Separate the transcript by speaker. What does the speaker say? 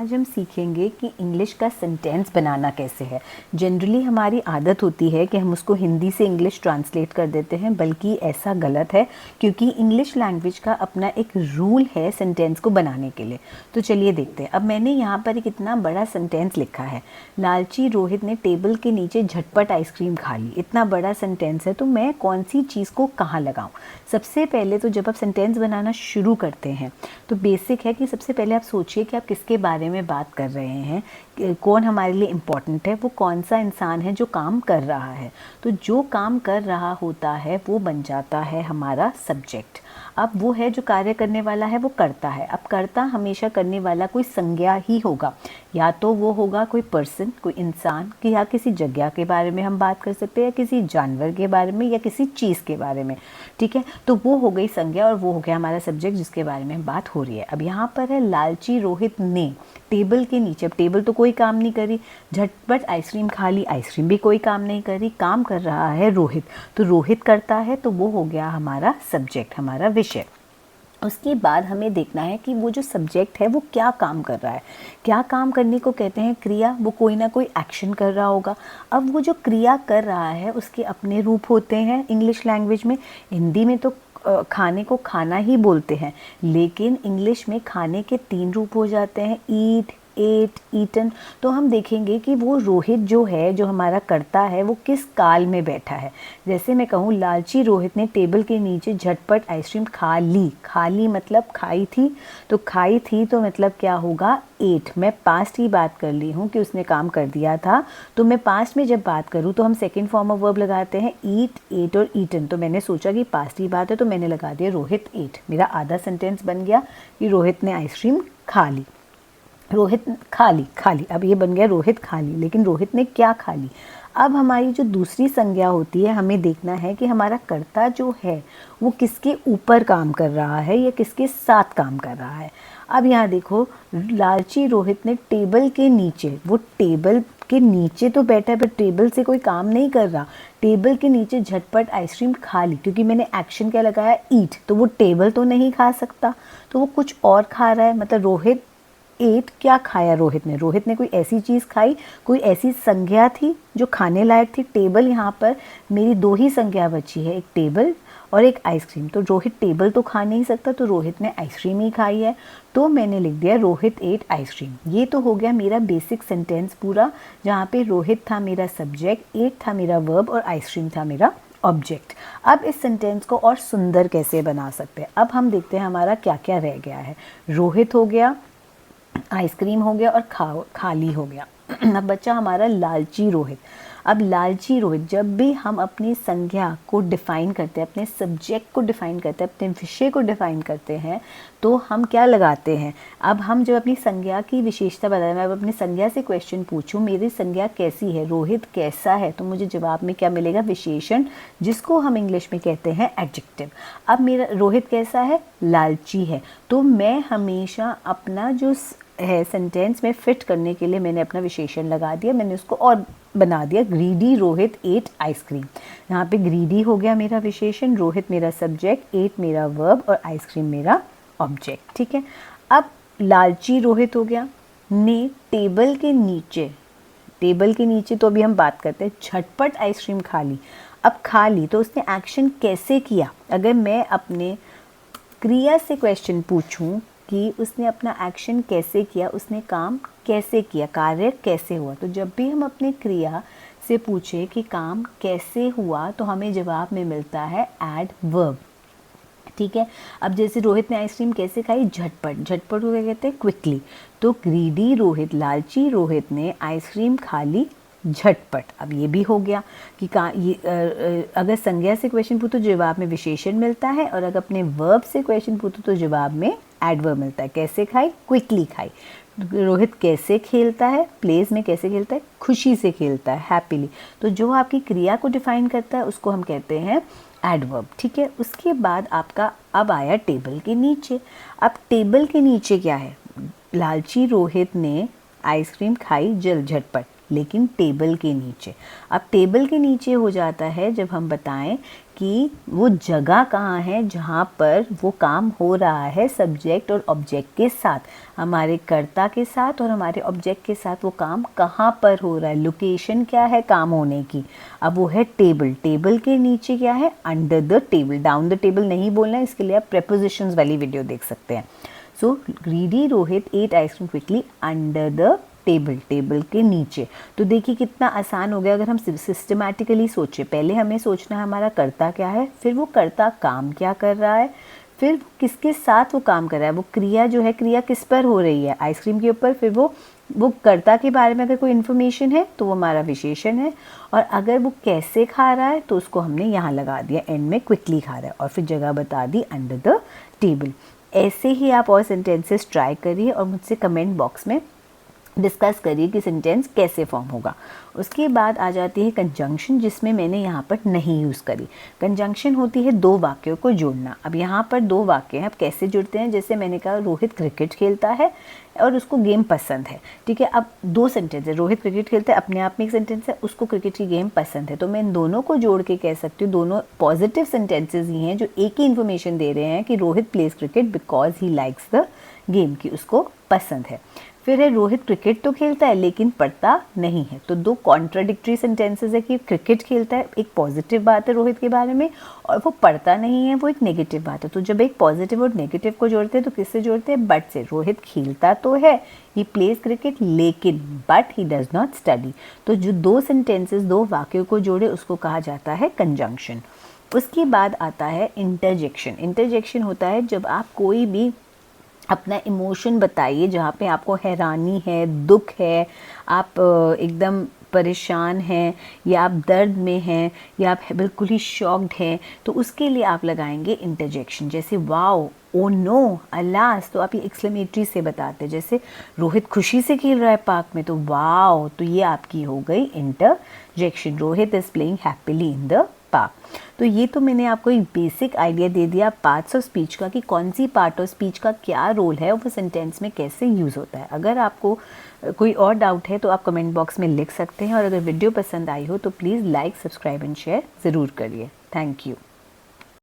Speaker 1: आज हम सीखेंगे कि इंग्लिश का सेंटेंस बनाना कैसे है। जनरली हमारी आदत होती है कि हम उसको हिंदी से इंग्लिश ट्रांसलेट कर देते हैं, बल्कि ऐसा गलत है क्योंकि इंग्लिश लैंग्वेज का अपना एक रूल है सेंटेंस को बनाने के लिए। तो चलिए देखते हैं। अब मैंने यहाँ पर एक इतना बड़ा सेंटेंस लिखा है, लालची रोहित ने टेबल के नीचे झटपट आइसक्रीम खा ली। इतना बड़ा सेंटेंस है तो मैं कौन सी चीज़ को कहाँ लगाऊँ। सबसे पहले तो जब आप सेंटेंस बनाना शुरू करते हैं तो बेसिक है कि सबसे पहले आप सोचिए कि आप किसके बारे में बात कर रहे हैं, कौन हमारे लिए इम्पॉर्टेंट है, वो कौन सा इंसान है जो काम कर रहा है। तो जो काम कर रहा होता है वो बन जाता है हमारा सब्जेक्ट। अब वो है जो कार्य करने वाला है, वो करता है। अब करता हमेशा करने वाला कोई संज्ञा ही होगा, या तो वो होगा कोई पर्सन, कोई इंसान, कि या किसी जगह के बारे में हम बात कर सकते हैं, या किसी जानवर के बारे में, या किसी चीज़ के बारे में। ठीक है, तो वो हो गई संज्ञा और वो हो गया हमारा सब्जेक्ट जिसके बारे में बात हो रही है। अब यहाँ पर है लालची रोहित ने टेबल के नीचे, अब टेबल तो कोई काम नहीं करी, झटपट आइसक्रीम खा ली, आइसक्रीम भी कोई काम नहीं करी, काम कर रहा है रोहित, तो रोहित करता है, तो वो हो गया हमारा सब्जेक्ट, हमारा विषय। उसके बाद हमें देखना है कि वो जो सब्जेक्ट है वो क्या काम कर रहा है। क्या काम करने को कहते हैं क्रिया, वो कोई ना कोई एक्शन कर रहा होगा। अब वो जो क्रिया कर रहा है उसके अपने रूप होते हैं इंग्लिश लैंग्वेज में। हिंदी में तो खाने को खाना ही बोलते हैं, लेकिन इंग्लिश में खाने के 3 रूप हो जाते हैं, ईट, एट, ईटन। तो हम देखेंगे कि वो रोहित जो है, जो हमारा कर्ता है, वो किस काल में बैठा है। जैसे मैं कहूँ लालची रोहित ने टेबल के नीचे झटपट आइसक्रीम खा ली। खा ली मतलब खाई थी, तो खाई थी तो मतलब क्या होगा, एट। मैं पास्ट की बात कर ली हूँ कि उसने काम कर दिया था, तो मैं पास्ट में जब बात करूँ तो हम सेकेंड फॉर्म ऑफ वर्ब लगाते हैं, ईट, एट और ईटन। तो मैंने सोचा कि पास्ट की बात है तो मैंने लगा दिया रोहित एट। मेरा आधा सेंटेंस बन गया कि रोहित ने आइसक्रीम खा ली। रोहित खा ली, अब ये बन गया रोहित खा ली, लेकिन रोहित ने क्या खा ली। अब हमारी जो दूसरी संज्ञा होती है, हमें देखना है कि हमारा कर्ता जो है वो किसके ऊपर काम कर रहा है या किसके साथ काम कर रहा है। अब यहाँ देखो, लालची रोहित ने टेबल के नीचे, वो टेबल के नीचे तो बैठा है पर टेबल से कोई काम नहीं कर रहा। टेबल के नीचे झटपट आइसक्रीम खा ली, क्योंकि मैंने एक्शन क्या लगाया, ईट, तो वो टेबल तो नहीं खा सकता, तो वो कुछ और खा रहा है। मतलब रोहित एट, क्या खाया रोहित ने कोई ऐसी चीज़ खाई, कोई ऐसी संज्ञा थी जो खाने लायक थी। टेबल, यहाँ पर मेरी 2 ही संज्ञा बची है, एक टेबल और एक आइसक्रीम। तो रोहित टेबल तो खा नहीं सकता, तो रोहित ने आइसक्रीम ही खाई है, तो मैंने लिख दिया रोहित एट आइसक्रीम। ये तो हो गया मेरा बेसिक सेंटेंस पूरा, जहाँ पे रोहित था मेरा सब्जेक्ट, एट था मेरा वर्ब और आइसक्रीम था मेरा ऑब्जेक्ट। अब इस सेंटेंस को और सुंदर कैसे बना सकते हैं, अब हम देखते हैं हमारा क्या क्या रह गया है। रोहित हो गया, आइसक्रीम हो गया और खाली हो गया। अब बच्चा हमारा लालची रोहित। अब लालची रोहित, जब भी हम अपनी संज्ञा को डिफ़ाइन करते हैं, अपने सब्जेक्ट को डिफ़ाइन करते हैं, अपने विषय को डिफ़ाइन करते हैं, तो हम क्या लगाते हैं। अब हम जब अपनी संज्ञा की विशेषता बताएं, मैं अब अपनी संज्ञा से क्वेश्चन पूछूं, मेरी संज्ञा कैसी है, रोहित कैसा है, तो मुझे जवाब में क्या मिलेगा, विशेषण, जिसको हम इंग्लिश में कहते हैं एडजेक्टिव। अब मेरा रोहित कैसा है, लालची है, तो मैं हमेशा अपना जो है सेंटेंस में फिट करने के लिए मैंने अपना विशेषण लगा दिया, मैंने उसको और बना दिया, ग्रीडी रोहित एट आइसक्रीम। यहाँ पे ग्रीडी हो गया मेरा विशेषण, रोहित मेरा सब्जेक्ट, एट मेरा वर्ब और आइसक्रीम मेरा ऑब्जेक्ट। ठीक है, अब लालची रोहित हो गया, ने टेबल के नीचे तो अभी हम बात करते हैं, झटपट आइसक्रीम खा ली। अब खा ली तो उसने एक्शन कैसे किया। अगर मैं अपने क्रिया से क्वेश्चन पूछूं कि उसने अपना एक्शन कैसे किया, उसने काम कैसे किया, कार्य कैसे हुआ, तो जब भी हम अपनी क्रिया से पूछे कि काम कैसे हुआ, तो हमें जवाब में मिलता है एडवर्ब। ठीक है, अब जैसे रोहित ने आइसक्रीम कैसे खाई, झटपट को क्या कहते हैं, क्विकली। तो ग्रीडी रोहित, लालची रोहित ने आइसक्रीम खा ली झटपट। अब ये भी हो गया कि अगर संज्ञा से क्वेश्चन पूछो तो जवाब में विशेषण मिलता है, और अगर अपने वर्ब से क्वेश्चन पूछो तो जवाब में एडवर्ब मिलता है। कैसे खाई, क्विकली खाई। रोहित कैसे खेलता है, प्लेज में कैसे खेलता है, खुशी से खेलता है, हैप्पीली। तो जो आपकी क्रिया को डिफाइन करता है उसको हम कहते हैं एडवर्ब। ठीक है, उसके बाद आपका अब आया टेबल के नीचे। अब टेबल के नीचे क्या है, लालची रोहित ने आइसक्रीम खाई झटपट। लेकिन टेबल के नीचे। अब टेबल के नीचे हो जाता है जब हम बताएं कि वो जगह कहाँ है जहाँ पर वो काम हो रहा है सब्जेक्ट और ऑब्जेक्ट के साथ, हमारे कर्ता के साथ और हमारे ऑब्जेक्ट के साथ वो काम कहाँ पर हो रहा है, लोकेशन क्या है काम होने की। अब वो है टेबल, टेबल के नीचे क्या है, under the table. Down the table नहीं बोलना है, इसके लिए आप प्रेपोजिशंस वाली वीडियो देख सकते हैं। So greedy Rohit eight ice cream quickly under the table, table के नीचे। तो देखिए कितना आसान हो गया अगर हम सिस्टमैटिकली सोचें। पहले हमें सोचना है हमारा कर्ता क्या है, फिर वो कर्ता काम क्या कर रहा है, फिर किसके साथ वो काम कर रहा है, वो क्रिया जो है क्रिया किस पर हो रही है, आइसक्रीम के ऊपर। फिर वो कर्ता के बारे में अगर कोई इन्फॉर्मेशन है तो वो हमारा विशेषण है, और अगर वो कैसे खा रहा है तो उसको हमने यहाँ लगा दिया एंड में, क्विकली खा रहा है, और फिर जगह बता दी अंडर द टेबल। ऐसे ही आप और सेंटेंसेस ट्राई करिए और मुझसे कमेंट बॉक्स में डिस्कस करिए कि सेंटेंस कैसे फॉर्म होगा। उसके बाद आ जाती है कंजंक्शन, जिसमें मैंने यहाँ पर नहीं यूज़ करी। कंजंक्शन होती है दो वाक्यों को जोड़ना। अब यहाँ पर दो वाक्य हैं, अब कैसे जुड़ते हैं, जैसे मैंने कहा रोहित क्रिकेट खेलता है और उसको गेम पसंद है, ठीक है। अब दो सेंटेंस है, रोहित क्रिकेट खेलता है अपने आप में एक सेंटेंस है, उसको क्रिकेट की गेम पसंद है, तो मैं इन दोनों को जोड़ के कह सकती हूँ, दोनों पॉजिटिव सेंटेंसेज ही हैं जो एक ही इन्फॉर्मेशन दे रहे हैं कि Rohit pledge cricket because he likes the game, की उसको पसंद है। फिर है रोहित क्रिकेट तो खेलता है लेकिन पढ़ता नहीं है। तो दो कॉन्ट्राडिक्टरी सेंटेंसेस है कि क्रिकेट खेलता है एक पॉजिटिव बात है रोहित के बारे में, और वो पढ़ता नहीं है वो एक नेगेटिव बात है। तो जब एक पॉजिटिव और नेगेटिव को जोड़ते हैं तो किससे जोड़ते हैं, बट से। रोहित खेलता तो है, ही प्लेज क्रिकेट, लेकिन but he does not study. तो जो दो सेंटेंसेस दो वाक्यों को जोड़े उसको कहा जाता है कंजंक्शन। उसके बाद आता है इंटरजेक्शन। इंटरजेक्शन होता है जब आप कोई भी अपना इमोशन बताइए, जहाँ पे आपको हैरानी है, दुख है, आप एकदम परेशान हैं, या आप दर्द में हैं, या आप बिल्कुल ही शॉक्ड हैं, तो उसके लिए आप लगाएंगे इंटरजेक्शन। जैसे वाओ, ओ नो, अलास, तो आप ये एक्सक्लेमेटरी से बताते हैं। जैसे रोहित खुशी से खेल रहा है पार्क में, तो वाओ, तो ये आपकी हो गई interjection. Rohit is playing happily in the park. तो ये तो मैंने आपको एक बेसिक आइडिया दे दिया पार्ट्स ऑफ स्पीच का, कि कौन सी पार्ट ऑफ स्पीच का क्या रोल है और वो सेंटेंस में कैसे यूज़ होता है। अगर आपको कोई और डाउट है तो आप कमेंट बॉक्स में लिख सकते हैं, और अगर वीडियो पसंद आई हो तो please like, subscribe and share ज़रूर करिए। Thank you.